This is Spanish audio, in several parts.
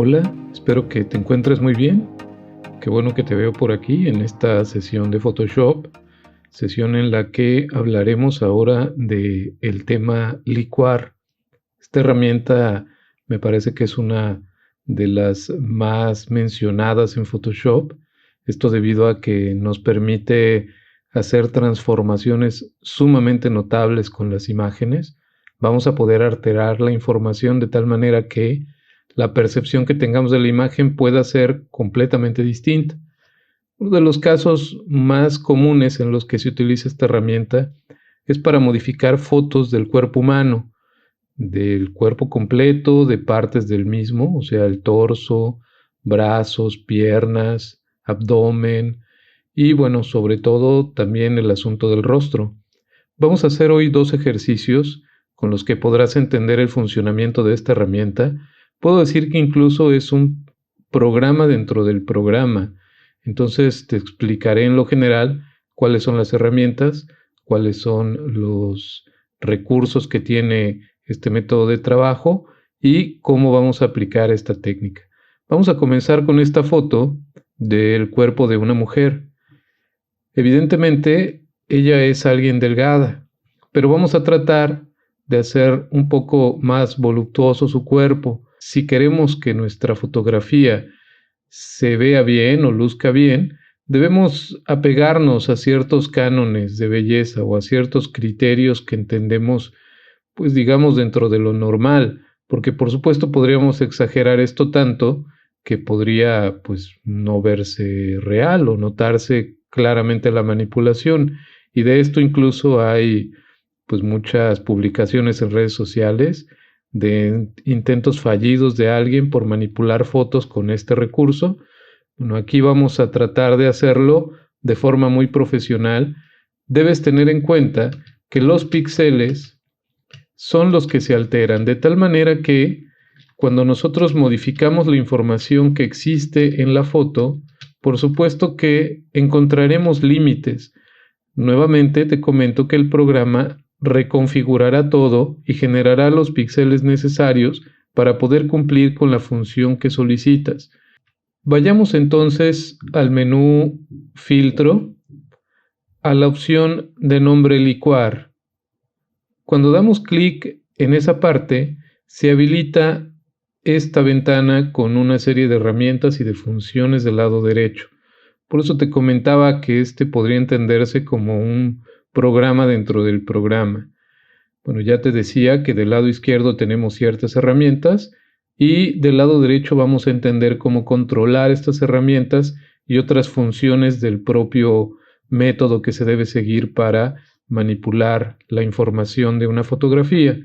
Hola, espero que te encuentres muy bien. Qué bueno que te veo por aquí en esta sesión de Photoshop, sesión en la que hablaremos ahora de el tema licuar. Esta herramienta me parece que es una de las más mencionadas en Photoshop. Esto debido a que nos permite hacer transformaciones sumamente notables con las imágenes. Vamos a poder alterar la información de tal manera que la percepción que tengamos de la imagen pueda ser completamente distinta. Uno de los casos más comunes en los que se utiliza esta herramienta es para modificar fotos del cuerpo humano, del cuerpo completo, de partes del mismo, o sea, el torso, brazos, piernas, abdomen y bueno, sobre todo también el asunto del rostro. Vamos a hacer hoy dos ejercicios con los que podrás entender el funcionamiento de esta herramienta. Puedo decir que incluso es un programa dentro del programa. Entonces te explicaré en lo general cuáles son las herramientas, cuáles son los recursos que tiene este método de trabajo y cómo vamos a aplicar esta técnica. Vamos a comenzar con esta foto del cuerpo de una mujer. Evidentemente, ella es alguien delgada, pero vamos a tratar de hacer un poco más voluptuoso su cuerpo. Si queremos que nuestra fotografía se vea bien o luzca bien, debemos apegarnos a ciertos cánones de belleza o a ciertos criterios que entendemos, pues digamos, dentro de lo normal, porque por supuesto podríamos exagerar esto tanto que podría pues no verse real o notarse claramente la manipulación, y de esto incluso hay pues muchas publicaciones en redes sociales de intentos fallidos de alguien por manipular fotos con este recurso. Bueno, aquí vamos a tratar de hacerlo de forma muy profesional. Debes tener en cuenta que los píxeles son los que se alteran, de tal manera que cuando nosotros modificamos la información que existe en la foto, por supuesto que encontraremos límites. Nuevamente te comento que el programa reconfigurará todo y generará los píxeles necesarios para poder cumplir con la función que solicitas. Vayamos entonces al menú Filtro, a la opción de nombre licuar. Cuando damos clic en esa parte, se habilita esta ventana con una serie de herramientas y de funciones del lado derecho. Por eso te comentaba que este podría entenderse como un programa dentro del programa. Bueno, ya te decía que del lado izquierdo tenemos ciertas herramientas y del lado derecho vamos a entender cómo controlar estas herramientas y otras funciones del propio método que se debe seguir para manipular la información de una fotografía.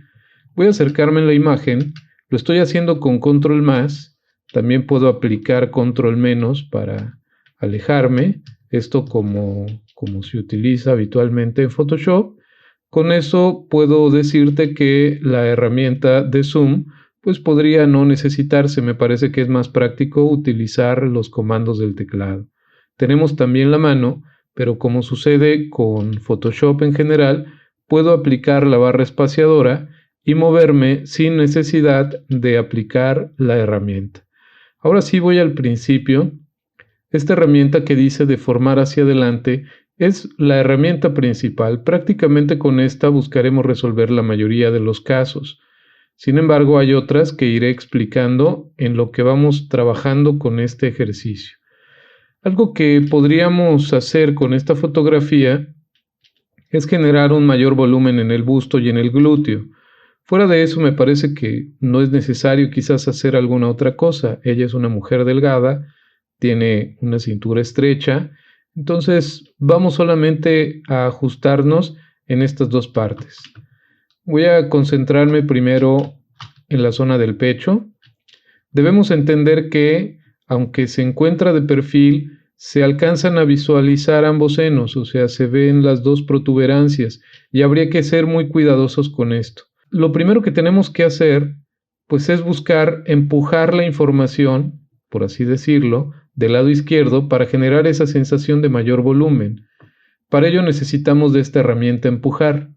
Voy a acercarme en la imagen, lo estoy haciendo con control más, también puedo aplicar control menos para alejarme, esto como se utiliza habitualmente en Photoshop. Con eso puedo decirte que la herramienta de zoom pues podría no necesitarse. Me parece que es más práctico utilizar los comandos del teclado. Tenemos también la mano, pero como sucede con Photoshop en general, puedo aplicar la barra espaciadora y moverme sin necesidad de aplicar la herramienta. Ahora sí voy al principio. Esta herramienta que dice deformar hacia adelante es la herramienta principal. Prácticamente con esta buscaremos resolver la mayoría de los casos. Sin embargo, hay otras que iré explicando en lo que vamos trabajando con este ejercicio. Algo que podríamos hacer con esta fotografía es generar un mayor volumen en el busto y en el glúteo. Fuera de eso, me parece que no es necesario quizás hacer alguna otra cosa. Ella es una mujer delgada, tiene una cintura estrecha, entonces vamos solamente a ajustarnos en estas dos partes. Voy a concentrarme primero en la zona del pecho. Debemos entender que, aunque se encuentra de perfil, se alcanzan a visualizar ambos senos, o sea, se ven las dos protuberancias y habría que ser muy cuidadosos con esto. Lo primero que tenemos que hacer, pues, es buscar empujar la información, por así decirlo, del lado izquierdo para generar esa sensación de mayor volumen. Para ello necesitamos de esta herramienta empujar.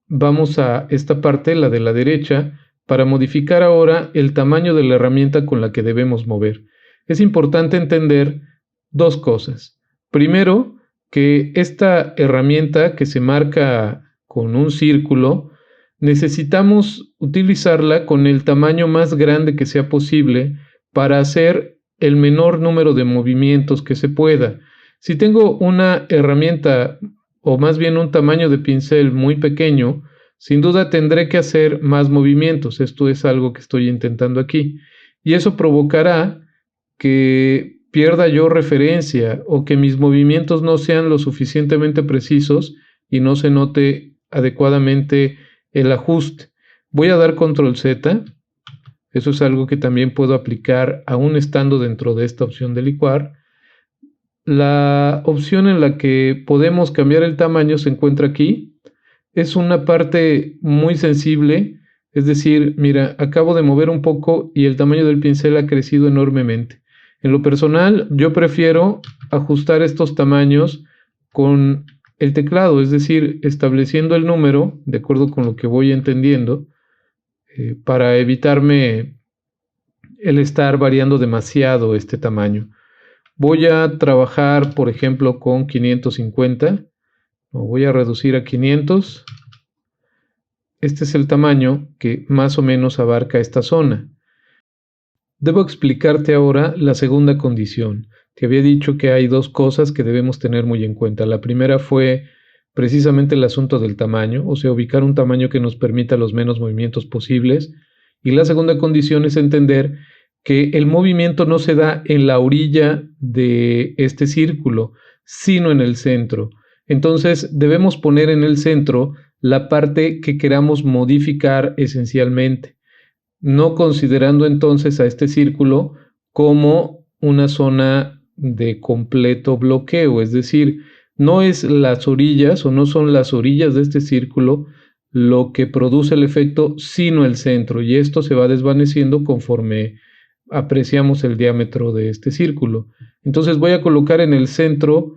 Vamos a esta parte, la de la derecha, para modificar ahora el tamaño de la herramienta con la que debemos mover. Es importante entender dos cosas. Primero, que esta herramienta que se marca con un círculo, necesitamos utilizarla con el tamaño más grande que sea posible para hacer el menor número de movimientos que se pueda. Si tengo una herramienta o más bien un tamaño de pincel muy pequeño, sin duda tendré que hacer más movimientos. Esto es algo que estoy intentando aquí. Y eso provocará que pierda yo referencia o que mis movimientos no sean lo suficientemente precisos y no se note adecuadamente el ajuste. Voy a dar control Z. Eso es algo que también puedo aplicar aún estando dentro de esta opción de licuar. La opción en la que podemos cambiar el tamaño se encuentra aquí. Es una parte muy sensible, es decir, mira, acabo de mover un poco y el tamaño del pincel ha crecido enormemente. En lo personal, yo prefiero ajustar estos tamaños con el teclado, es decir, estableciendo el número de acuerdo con lo que voy entendiendo, para evitarme el estar variando demasiado este tamaño. Voy a trabajar, por ejemplo, con 550. Lo voy a reducir a 500. Este es el tamaño que más o menos abarca esta zona. Debo explicarte ahora la segunda condición. Te había dicho que hay dos cosas que debemos tener muy en cuenta. La primera fue precisamente el asunto del tamaño, o sea, ubicar un tamaño que nos permita los menos movimientos posibles. Y la segunda condición es entender que el movimiento no se da en la orilla de este círculo, sino en el centro. Entonces debemos poner en el centro la parte que queramos modificar esencialmente, no considerando entonces a este círculo como una zona de completo bloqueo, es decir, no es las orillas o no son las orillas de este círculo lo que produce el efecto, sino el centro, y esto se va desvaneciendo conforme apreciamos el diámetro de este círculo. Entonces voy a colocar en el centro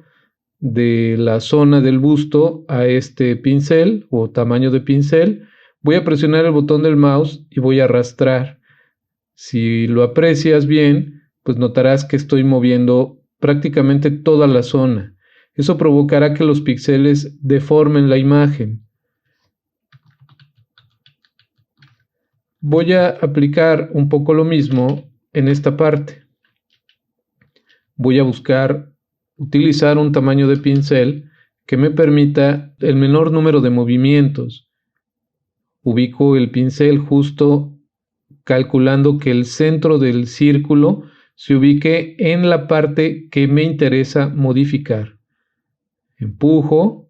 de la zona del busto a este pincel o tamaño de pincel. Voy a presionar el botón del mouse y voy a arrastrar. Si lo aprecias bien, pues notarás que estoy moviendo prácticamente toda la zona. Eso provocará que los píxeles deformen la imagen. Voy a aplicar un poco lo mismo en esta parte. Voy a utilizar un tamaño de pincel que me permita el menor número de movimientos. Ubico el pincel justo calculando que el centro del círculo se ubique en la parte que me interesa modificar. Empujo,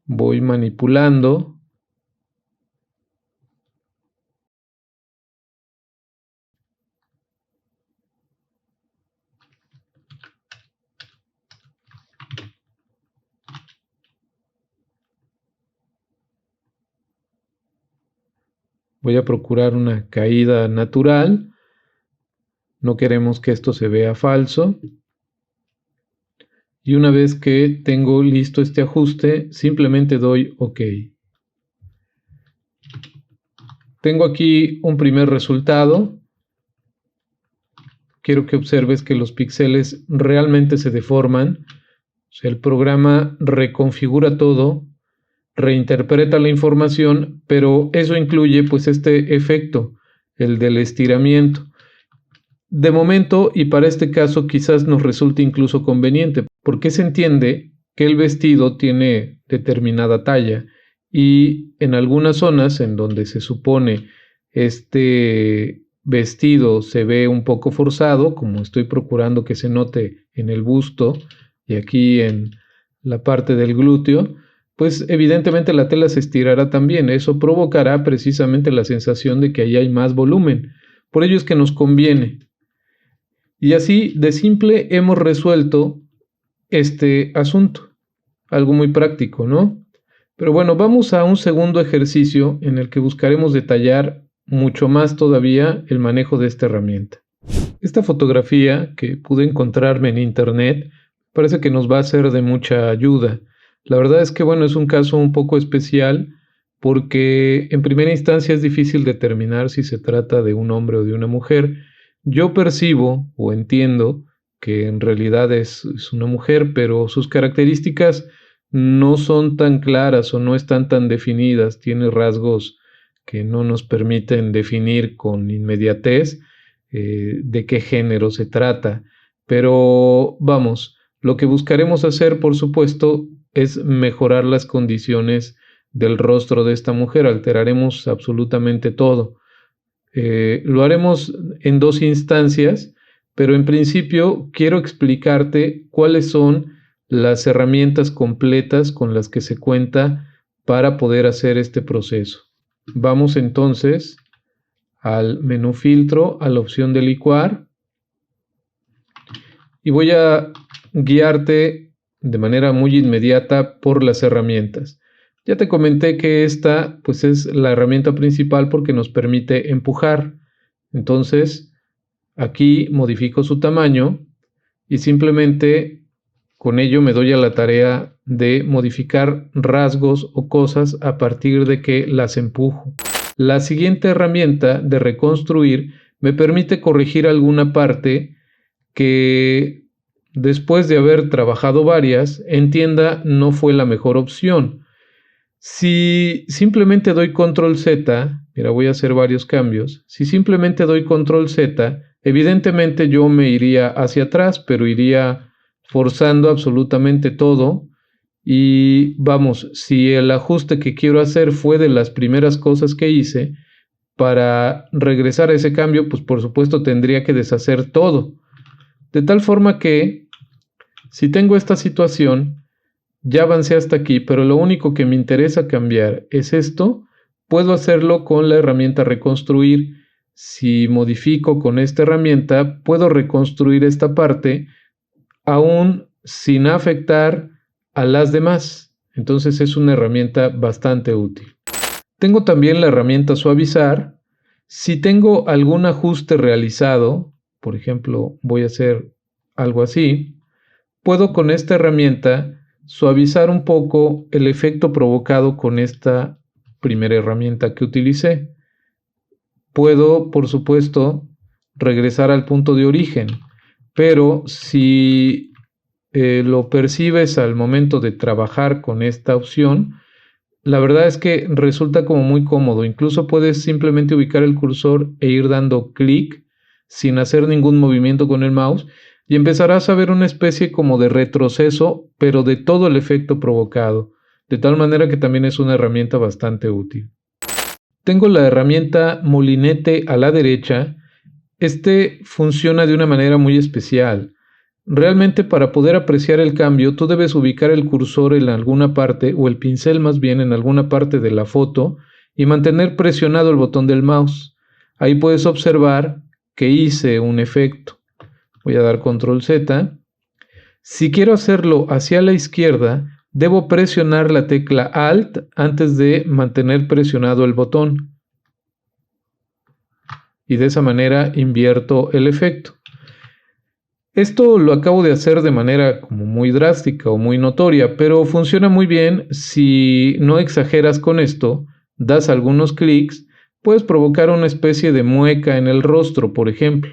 voy manipulando. Voy a procurar una caída natural. No queremos que esto se vea falso. Y una vez que tengo listo este ajuste, simplemente doy OK. Tengo aquí un primer resultado. Quiero que observes que los píxeles realmente se deforman. O sea, el programa reconfigura todo, reinterpreta la información, pero eso incluye pues este efecto, el del estiramiento. De momento, y para este caso quizás nos resulte incluso conveniente, porque se entiende que el vestido tiene determinada talla y en algunas zonas en donde se supone este vestido se ve un poco forzado, como estoy procurando que se note en el busto y aquí en la parte del glúteo, pues evidentemente la tela se estirará también. Eso provocará precisamente la sensación de que ahí hay más volumen. Por ello es que nos conviene. Y así de simple hemos resuelto este asunto. Algo muy práctico, ¿no? Pero bueno, vamos a un segundo ejercicio en el que buscaremos detallar mucho más todavía el manejo de esta herramienta. Esta fotografía que pude encontrarme en internet parece que nos va a ser de mucha ayuda. La verdad es que bueno, es un caso un poco especial porque en primera instancia es difícil determinar si se trata de un hombre o de una mujer. Yo percibo o entiendo que en realidad es una mujer, pero sus características no son tan claras o no están tan definidas. Tiene rasgos que no nos permiten definir con inmediatez de qué género se trata. Pero vamos, lo que buscaremos hacer, por supuesto, es mejorar las condiciones del rostro de esta mujer. Alteraremos absolutamente todo. Lo haremos en dos instancias, pero en principio quiero explicarte cuáles son las herramientas completas con las que se cuenta para poder hacer este proceso. Vamos entonces al menú filtro, a la opción de licuar, y voy a guiarte de manera muy inmediata por las herramientas. Ya te comenté que esta pues es la herramienta principal porque nos permite empujar. Entonces aquí modifico su tamaño y simplemente con ello me doy a la tarea de modificar rasgos o cosas a partir de que las empujo. La siguiente herramienta de reconstruir me permite corregir alguna parte que después de haber trabajado varias, entienda no fue la mejor opción. Si simplemente doy control Z, mira, voy a hacer varios cambios. Si simplemente doy control Z, evidentemente yo me iría hacia atrás, pero iría forzando absolutamente todo. Y vamos, si el ajuste que quiero hacer fue de las primeras cosas que hice, para regresar a ese cambio, pues por supuesto tendría que deshacer todo. De tal forma que, si tengo esta situación, ya avancé hasta aquí, pero lo único que me interesa cambiar es esto, puedo hacerlo con la herramienta reconstruir. Si modifico con esta herramienta, puedo reconstruir esta parte aún sin afectar a las demás. Entonces es una herramienta bastante útil. Tengo también la herramienta suavizar. Si tengo algún ajuste realizado, por ejemplo, voy a hacer algo así, puedo con esta herramienta suavizar un poco el efecto provocado con esta primera herramienta que utilicé. Puedo, por supuesto, regresar al punto de origen, pero si lo percibes al momento de trabajar con esta opción, la verdad es que resulta como muy cómodo. Incluso puedes simplemente ubicar el cursor e ir dando clic sin hacer ningún movimiento con el mouse y empezarás a ver una especie como de retroceso, pero de todo el efecto provocado, de tal manera que también es una herramienta bastante útil. Tengo la herramienta molinete a la derecha. Este funciona de una manera muy especial. Realmente, para poder apreciar el cambio, tú debes ubicar el cursor en alguna parte, o el pincel más bien en alguna parte de la foto, y mantener presionado el botón del mouse. Ahí puedes observar que hice un efecto. Voy a dar control Z. Si quiero hacerlo hacia la izquierda, debo presionar la tecla Alt antes de mantener presionado el botón. Y de esa manera invierto el efecto. Esto lo acabo de hacer de manera como muy drástica o muy notoria, pero funciona muy bien si no exageras con esto, das algunos clics, puedes provocar una especie de mueca en el rostro, por ejemplo.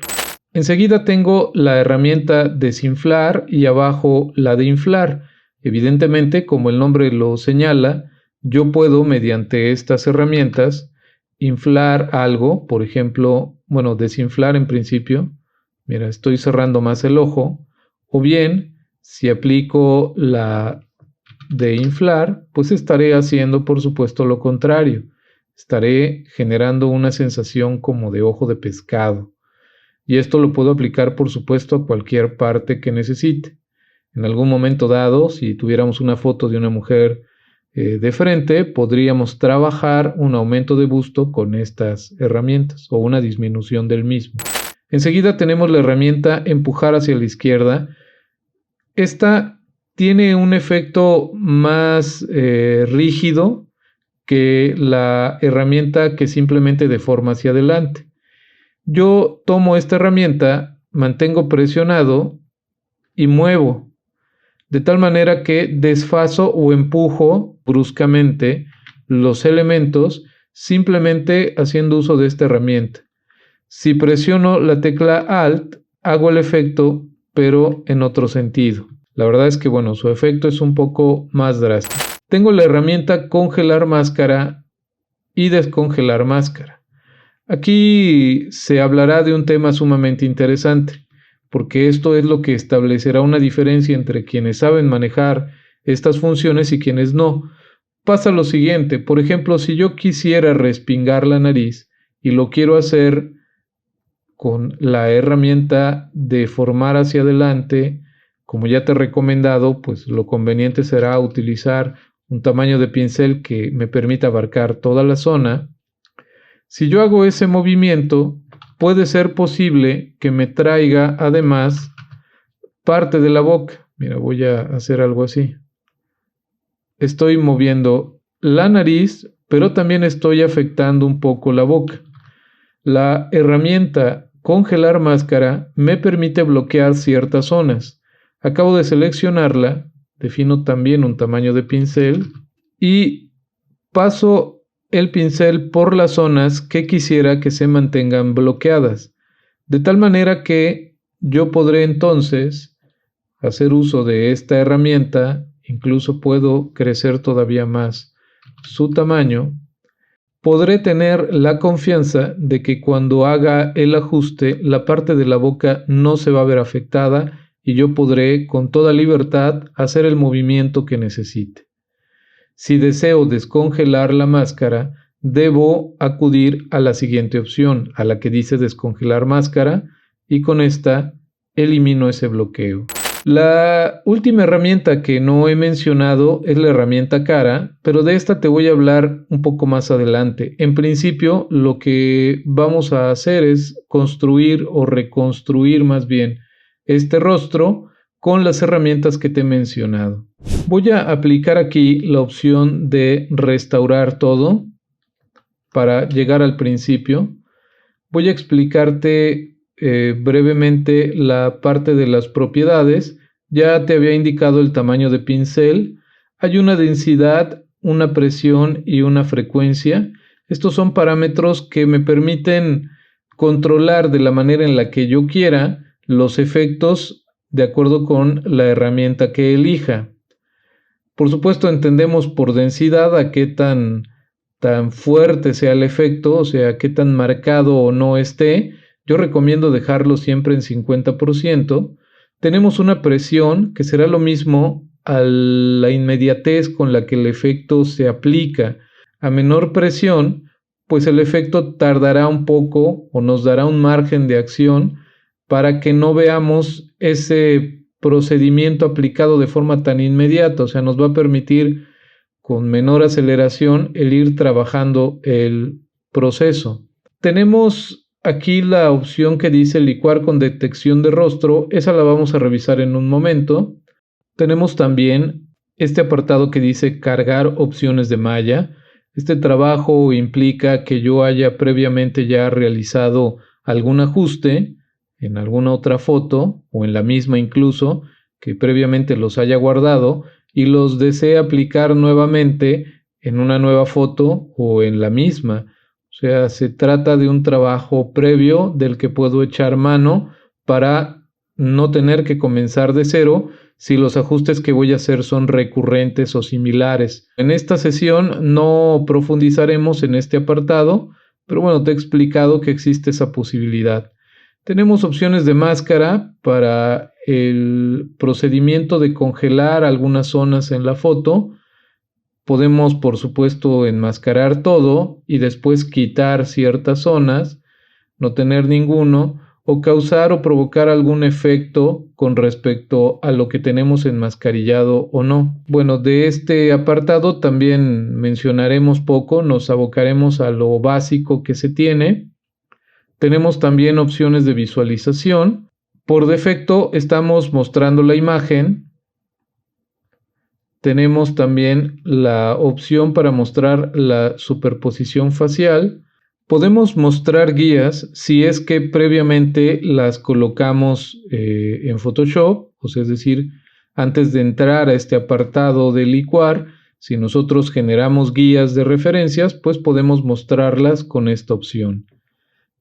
Enseguida tengo la herramienta desinflar y abajo la de inflar. Evidentemente, como el nombre lo señala, yo puedo mediante estas herramientas inflar algo, por ejemplo, desinflar en principio. Mira, estoy cerrando más el ojo. O bien, si aplico la de inflar, pues estaré haciendo, por supuesto, lo contrario. Estaré generando una sensación como de ojo de pescado. Y esto lo puedo aplicar, por supuesto, a cualquier parte que necesite. En algún momento dado, si tuviéramos una foto de una mujer de frente, podríamos trabajar un aumento de busto con estas herramientas o una disminución del mismo. Enseguida tenemos la herramienta empujar hacia la izquierda. Esta tiene un efecto más rígido que la herramienta que simplemente deforma hacia adelante. Yo tomo esta herramienta, mantengo presionado y muevo, de tal manera que desfaso o empujo bruscamente los elementos simplemente haciendo uso de esta herramienta. Si presiono la tecla Alt, hago el efecto, pero en otro sentido. La verdad es que, bueno, su efecto es un poco más drástico. Tengo la herramienta congelar máscara y descongelar máscara. Aquí se hablará de un tema sumamente interesante, porque esto es lo que establecerá una diferencia entre quienes saben manejar estas funciones y quienes no. Pasa lo siguiente, por ejemplo, si yo quisiera respingar la nariz y lo quiero hacer con la herramienta de formar hacia adelante, como ya te he recomendado, pues lo conveniente será utilizar un tamaño de pincel que me permita abarcar toda la zona. Si yo hago ese movimiento, puede ser posible que me traiga además parte de la boca. Mira, voy a hacer algo así. Estoy moviendo la nariz, pero también estoy afectando un poco la boca. La herramienta congelar máscara me permite bloquear ciertas zonas. Acabo de seleccionarla, defino también un tamaño de pincel y paso el pincel por las zonas que quisiera que se mantengan bloqueadas, de tal manera que yo podré entonces hacer uso de esta herramienta, incluso puedo crecer todavía más su tamaño. Podré tener la confianza de que cuando haga el ajuste, la parte de la boca no se va a ver afectada y yo podré con toda libertad hacer el movimiento que necesite. Si deseo descongelar la máscara, debo acudir a la siguiente opción, a la que dice descongelar máscara, y con esta elimino ese bloqueo. La última herramienta que no he mencionado es la herramienta cara, pero de esta te voy a hablar un poco más adelante. En principio, lo que vamos a hacer es construir o reconstruir más bien este rostro con las herramientas que te he mencionado. Voy a aplicar aquí la opción de restaurar todo para llegar al principio. Voy a explicarte brevemente la parte de las propiedades. Ya te había indicado el tamaño de pincel. Hay una densidad, una presión y una frecuencia. Estos son parámetros que me permiten controlar de la manera en la que yo quiera los efectos de acuerdo con la herramienta que elija. Por supuesto, entendemos por densidad a qué tan fuerte sea el efecto, o sea, qué tan marcado o no esté. Yo recomiendo dejarlo siempre en 50%. Tenemos una presión que será lo mismo a la inmediatez con la que el efecto se aplica. A menor presión, pues el efecto tardará un poco o nos dará un margen de acción para que no veamos ese procedimiento aplicado de forma tan inmediata. O sea, nos va a permitir con menor aceleración el ir trabajando el proceso. Tenemos aquí la opción que dice licuar con detección de rostro. Esa la vamos a revisar en un momento. Tenemos también este apartado que dice cargar opciones de malla. Este trabajo implica que yo haya previamente ya realizado algún ajuste en alguna otra foto o en la misma incluso, que previamente los haya guardado y los desee aplicar nuevamente en una nueva foto o en la misma. O sea, se trata de un trabajo previo del que puedo echar mano para no tener que comenzar de cero si los ajustes que voy a hacer son recurrentes o similares. En esta sesión no profundizaremos en este apartado, pero bueno, te he explicado que existe esa posibilidad. Tenemos opciones de máscara para el procedimiento de congelar algunas zonas en la foto. Podemos, por supuesto, enmascarar todo y después quitar ciertas zonas, no tener ninguno, o causar o provocar algún efecto con respecto a lo que tenemos enmascarillado o no. Bueno, de este apartado también mencionaremos poco, nos abocaremos a lo básico que se tiene. Tenemos también opciones de visualización. Por defecto estamos mostrando la imagen. Tenemos también la opción para mostrar la superposición facial. Podemos mostrar guías si es que previamente las colocamos en Photoshop, o sea, es decir, antes de entrar a este apartado de licuar, Si nosotros generamos guías de referencias, pues podemos mostrarlas con esta opción.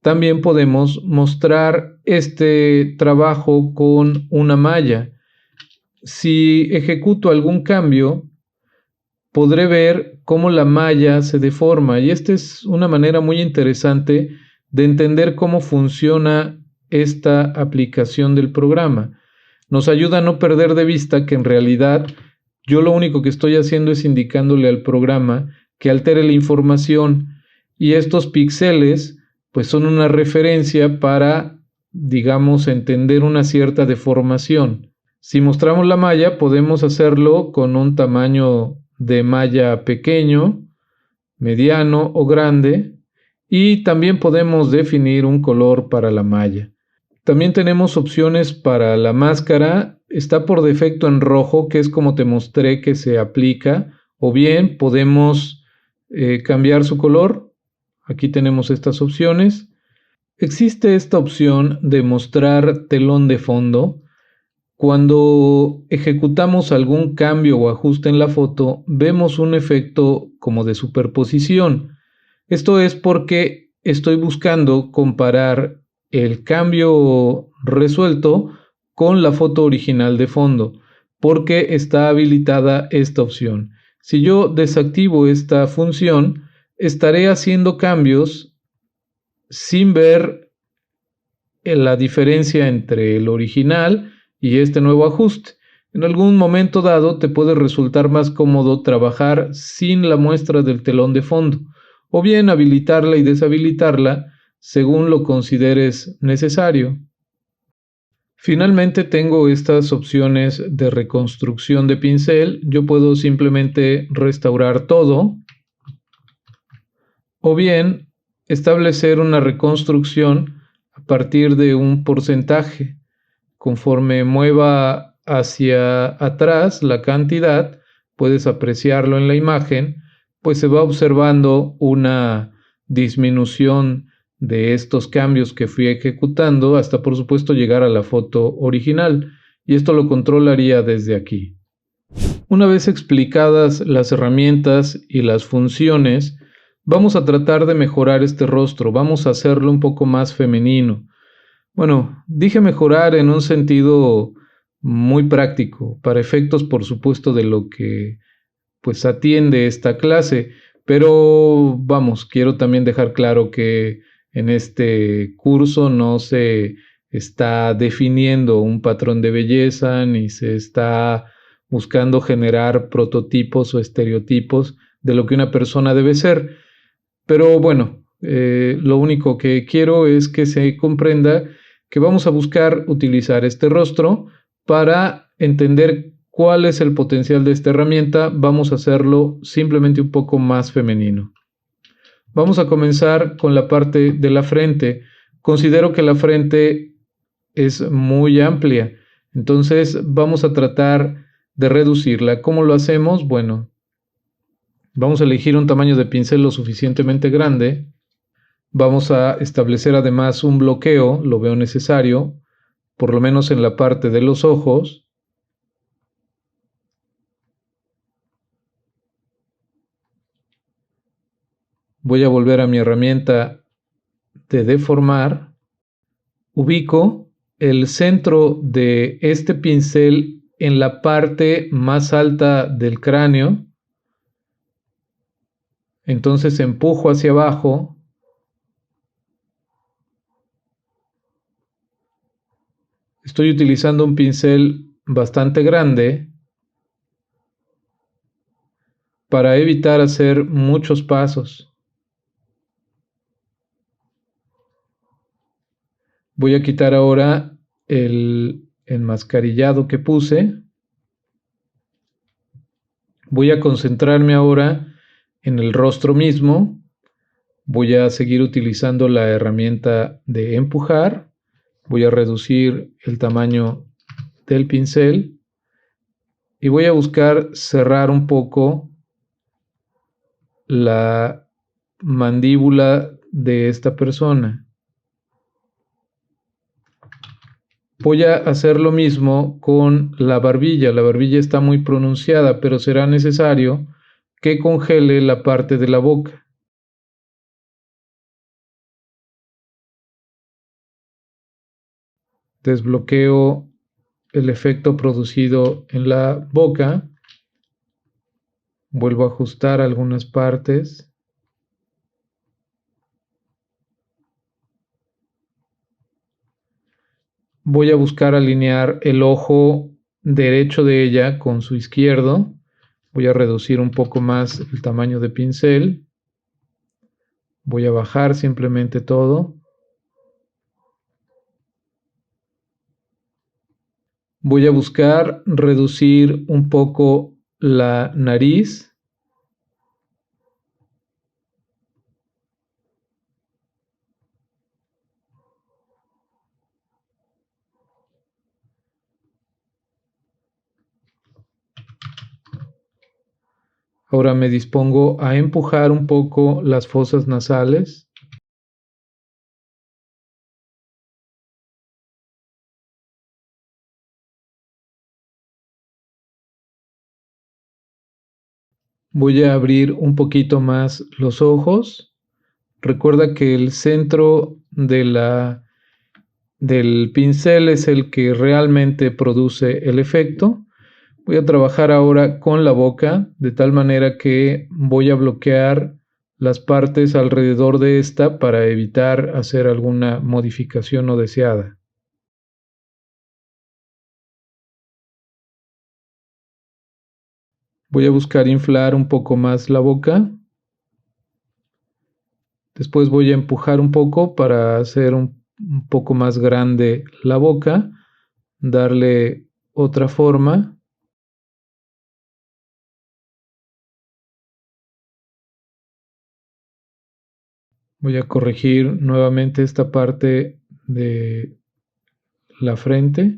También podemos mostrar este trabajo con una malla. Si ejecuto algún cambio, podré ver cómo la malla se deforma, y esta es una manera muy interesante de entender cómo funciona esta aplicación del programa. Nos ayuda a no perder de vista que en realidad yo lo único que estoy haciendo es indicándole al programa que altere la información, y estos píxeles pues son una referencia para, digamos, entender una cierta deformación. Si mostramos la malla, podemos hacerlo con un tamaño de malla pequeño, mediano o grande, y también podemos definir un color para la malla. También tenemos opciones para la máscara. Está por defecto en rojo, que es como te mostré que se aplica, o bien podemos cambiar su color. Aquí tenemos estas opciones. Existe esta opción de mostrar telón de fondo. Cuando ejecutamos algún cambio o ajuste en la foto, vemos un efecto como de superposición. Esto es porque estoy buscando comparar el cambio resuelto con la foto original de fondo, porque está habilitada esta opción. Si yo desactivo esta función, estaré haciendo cambios sin ver la diferencia entre el original y este nuevo ajuste. En algún momento dado te puede resultar más cómodo trabajar sin la muestra del telón de fondo, o bien habilitarla y deshabilitarla según lo consideres necesario. Finalmente tengo estas opciones de reconstrucción de pincel. Yo puedo simplemente restaurar todo, o bien establecer una reconstrucción a partir de un porcentaje. Conforme mueva hacia atrás la cantidad, puedes apreciarlo en la imagen, pues se va observando una disminución de estos cambios que fui ejecutando hasta, por supuesto, llegar a la foto original, y esto lo controlaría desde aquí. Una vez explicadas las herramientas y las funciones, vamos a tratar de mejorar este rostro, vamos a hacerlo un poco más femenino. Bueno, dije mejorar en un sentido muy práctico, para efectos, por supuesto, de lo que pues atiende esta clase, pero vamos, quiero también dejar claro que en este curso no se está definiendo un patrón de belleza, ni se está buscando generar prototipos o estereotipos de lo que una persona debe ser. Pero bueno, lo único que quiero es que se comprenda que vamos a buscar utilizar este rostro para entender cuál es el potencial de esta herramienta. Vamos a hacerlo simplemente un poco más femenino. Vamos a comenzar con la parte de la frente. Considero que la frente es muy amplia, entonces vamos a tratar de reducirla. ¿Cómo lo hacemos? Bueno, vamos a elegir un tamaño de pincel lo suficientemente grande. Vamos a establecer además un bloqueo, lo veo necesario, por lo menos en la parte de los ojos. Voy a volver a mi herramienta de deformar. Ubico el centro de este pincel en la parte más alta del cráneo. Entonces empujo hacia abajo. Estoy utilizando un pincel bastante grande para evitar hacer muchos pasos. Voy a quitar ahora el enmascarillado que puse. Voy a concentrarme ahora en el rostro mismo. Voy a seguir utilizando la herramienta de empujar. Voy a reducir el tamaño del pincel y voy a buscar cerrar un poco la mandíbula de esta persona. Voy a hacer lo mismo con la barbilla. La barbilla está muy pronunciada, pero será necesario que congele la parte de la boca. Desbloqueo el efecto producido en la boca. Vuelvo a ajustar algunas partes. Voy a buscar alinear el ojo derecho de ella con su izquierdo. Voy a reducir un poco más el tamaño de pincel. Voy a bajar simplemente todo. Voy a buscar reducir un poco la nariz. Ahora me dispongo a empujar un poco las fosas nasales. Voy a abrir un poquito más los ojos. Recuerda que el centro del pincel es el que realmente produce el efecto. Voy a trabajar ahora con la boca, de tal manera que voy a bloquear las partes alrededor de esta para evitar hacer alguna modificación no deseada. Voy a buscar inflar un poco más la boca. Después voy a empujar un poco para hacer un poco más grande la boca, darle otra forma. Voy a corregir nuevamente esta parte de la frente.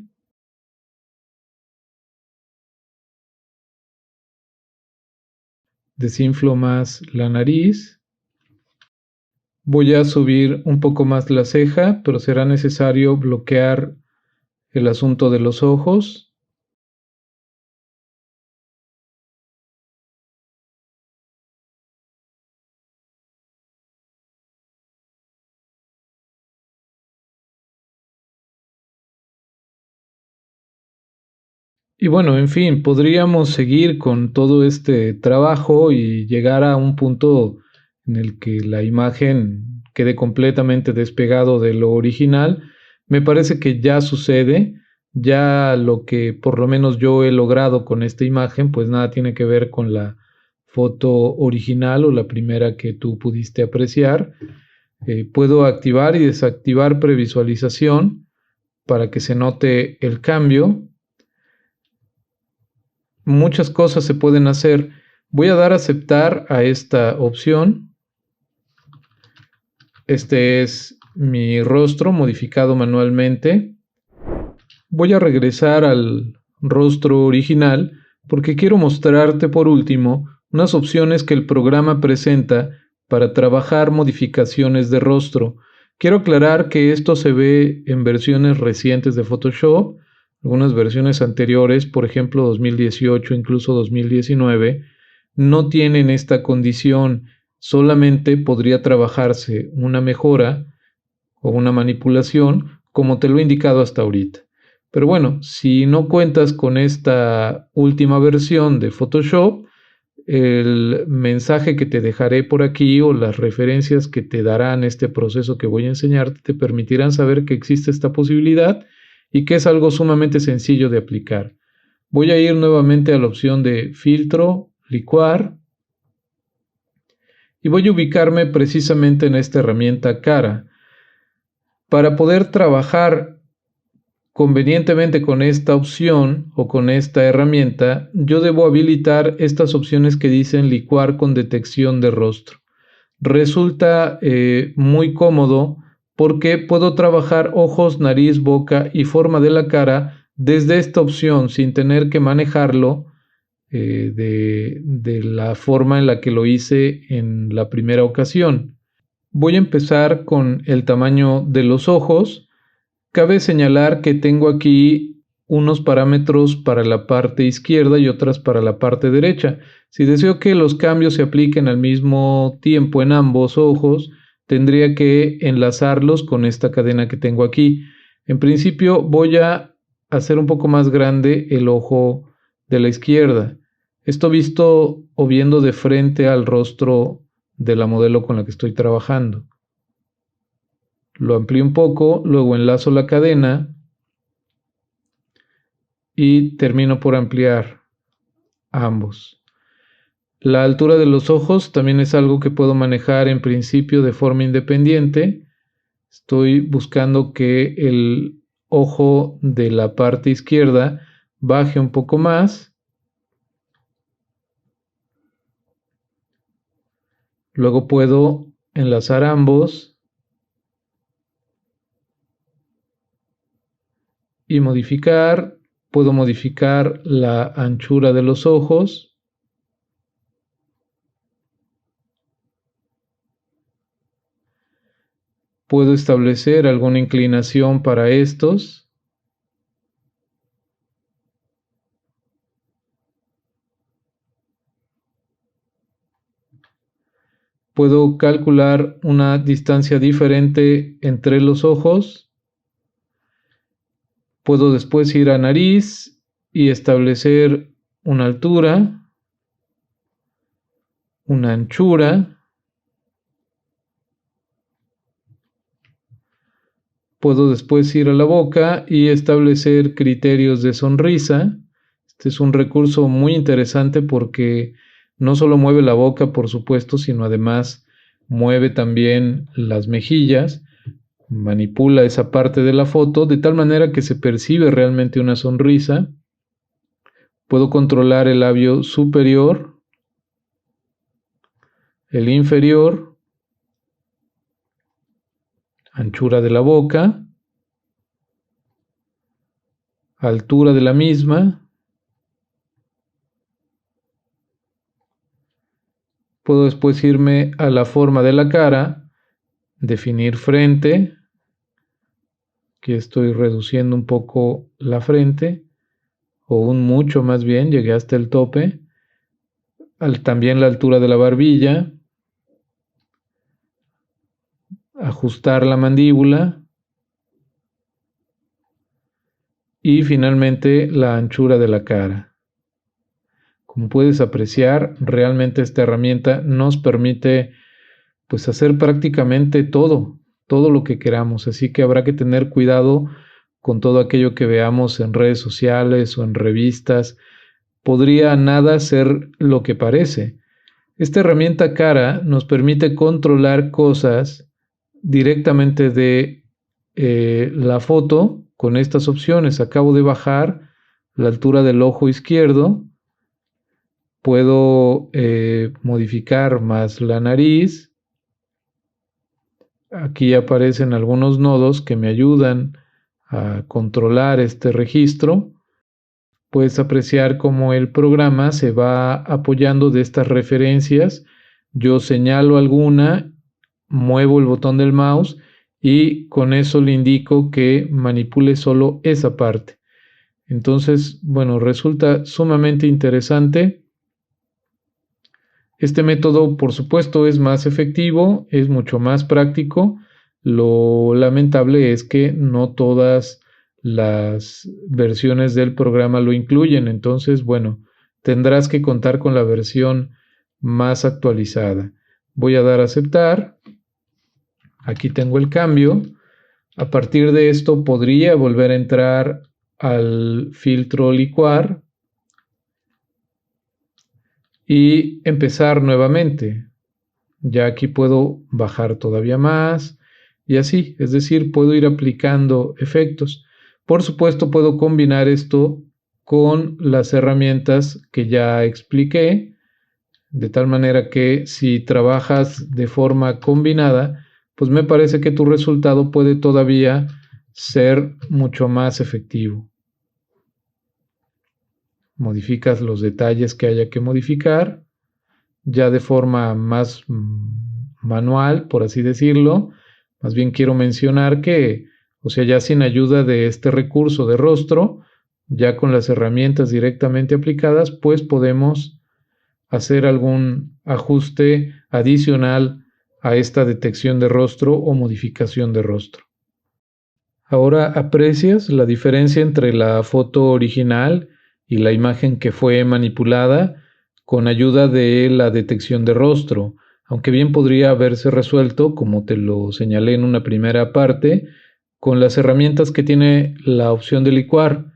Desinflo más la nariz. Voy a subir un poco más la ceja, pero será necesario bloquear el asunto de los ojos. Y bueno, en fin, podríamos seguir con todo este trabajo y llegar a un punto en el que la imagen quede completamente despegado de lo original. Me parece que ya sucede, ya lo que por lo menos yo he logrado con esta imagen, pues nada tiene que ver con la foto original o la primera que tú pudiste apreciar. Puedo activar y desactivar previsualización para que se note el cambio. Muchas cosas se pueden hacer. Voy a dar a aceptar a esta opción. Este es mi rostro modificado manualmente. Voy a regresar al rostro original porque quiero mostrarte por último unas opciones que el programa presenta para trabajar modificaciones de rostro. Quiero aclarar que esto se ve en versiones recientes de Photoshop. Algunas versiones anteriores, por ejemplo 2018, incluso 2019, no tienen esta condición. Solamente podría trabajarse una mejora o una manipulación, como te lo he indicado hasta ahorita. Pero bueno, si no cuentas con esta última versión de Photoshop, el mensaje que te dejaré por aquí o las referencias que te darán este proceso que voy a enseñarte te permitirán saber que existe esta posibilidad y que es algo sumamente sencillo de aplicar. Voy a ir nuevamente a la opción de filtro, licuar, y voy a ubicarme precisamente en esta herramienta cara. Para poder trabajar convenientemente con esta opción o con esta herramienta, yo debo habilitar estas opciones que dicen licuar con detección de rostro. Resulta muy cómodo porque puedo trabajar ojos, nariz, boca y forma de la cara desde esta opción sin tener que manejarlo de la forma en la que lo hice en la primera ocasión. Voy a empezar con el tamaño de los ojos. Cabe señalar que tengo aquí unos parámetros para la parte izquierda y otras para la parte derecha. Si deseo que los cambios se apliquen al mismo tiempo en ambos ojos, tendría que enlazarlos con esta cadena que tengo aquí. En principio voy a hacer un poco más grande el ojo de la izquierda. Esto visto o viendo de frente al rostro de la modelo con la que estoy trabajando. Lo amplío un poco, luego enlazo la cadena y termino por ampliar ambos. La altura de los ojos también es algo que puedo manejar en principio de forma independiente. Estoy buscando que el ojo de la parte izquierda baje un poco más. Luego puedo enlazar ambos y modificar. Puedo modificar la anchura de los ojos. Puedo establecer alguna inclinación para estos. Puedo calcular una distancia diferente entre los ojos. Puedo después ir a nariz y establecer una altura, una anchura. Puedo después ir a la boca y establecer criterios de sonrisa. Este es un recurso muy interesante porque no solo mueve la boca, por supuesto, sino además mueve también las mejillas, manipula esa parte de la foto de tal manera que se percibe realmente una sonrisa. Puedo controlar el labio superior, el inferior, anchura de la boca, altura de la misma. Puedo después irme a la forma de la cara, definir frente. Aquí estoy reduciendo un poco la frente, o un mucho más bien, llegué hasta el tope. También la altura de la barbilla. Ajustar la mandíbula. Y finalmente la anchura de la cara. Como puedes apreciar, realmente esta herramienta nos permite pues hacer prácticamente todo lo que queramos, así que habrá que tener cuidado con todo aquello que veamos en redes sociales o en revistas. Podría nada ser lo que parece. Esta herramienta Cara nos permite controlar cosas directamente de la foto con estas opciones. Acabo de bajar la altura del ojo izquierdo. Puedo modificar más la nariz. Aquí aparecen algunos nodos que me ayudan a controlar este registro. Puedes apreciar cómo el programa se va apoyando de estas referencias. Yo señalo alguna, muevo el botón del mouse y con eso le indico que manipule solo esa parte. Entonces, bueno, resulta sumamente interesante. Este método, por supuesto, es más efectivo, es mucho más práctico. Lo lamentable es que no todas las versiones del programa lo incluyen. Entonces, bueno, tendrás que contar con la versión más actualizada. Voy a dar a aceptar. Aquí tengo el cambio. A partir de esto podría volver a entrar al filtro licuar y empezar nuevamente. Ya aquí puedo bajar todavía más y así, es decir, puedo ir aplicando efectos. Por supuesto, puedo combinar esto con las herramientas que ya expliqué, de tal manera que si trabajas de forma combinada, pues me parece que tu resultado puede todavía ser mucho más efectivo. Modificas los detalles que haya que modificar, ya de forma más manual, por así decirlo. Más bien quiero mencionar que, o sea, ya sin ayuda de este recurso de rostro, Ya con las herramientas directamente aplicadas, pues podemos hacer algún ajuste adicional a esta detección de rostro o modificación de rostro. Ahora aprecias la diferencia entre la foto original y la imagen que fue manipulada con ayuda de la detección de rostro, aunque bien podría haberse resuelto, como te lo señalé en una primera parte, con las herramientas que tiene la opción de licuar.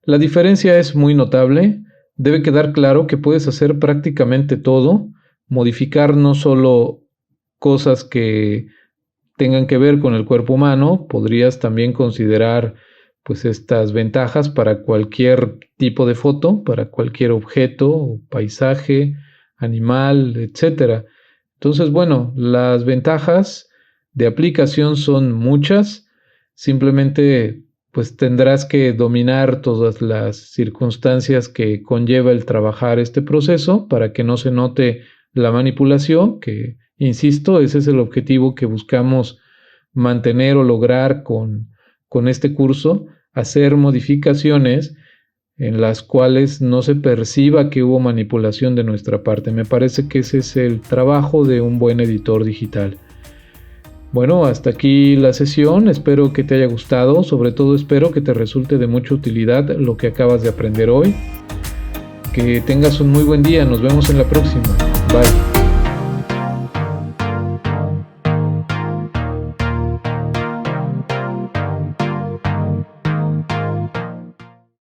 La diferencia es muy notable. Debe quedar claro que puedes hacer prácticamente todo, modificar no solo cosas que tengan que ver con el cuerpo humano, podrías también considerar pues estas ventajas para cualquier tipo de foto, para cualquier objeto, paisaje, animal, etcétera. Entonces, bueno, las ventajas de aplicación son muchas, simplemente pues tendrás que dominar todas las circunstancias que conlleva el trabajar este proceso para que no se note la manipulación, que insisto, ese es el objetivo que buscamos mantener o lograr con este curso, hacer modificaciones en las cuales no se perciba que hubo manipulación de nuestra parte. Me parece que ese es el trabajo de un buen editor digital. Bueno, hasta aquí la sesión, espero que te haya gustado, sobre todo espero que te resulte de mucha utilidad lo que acabas de aprender hoy. Que tengas un muy buen día, nos vemos en la próxima. Bye.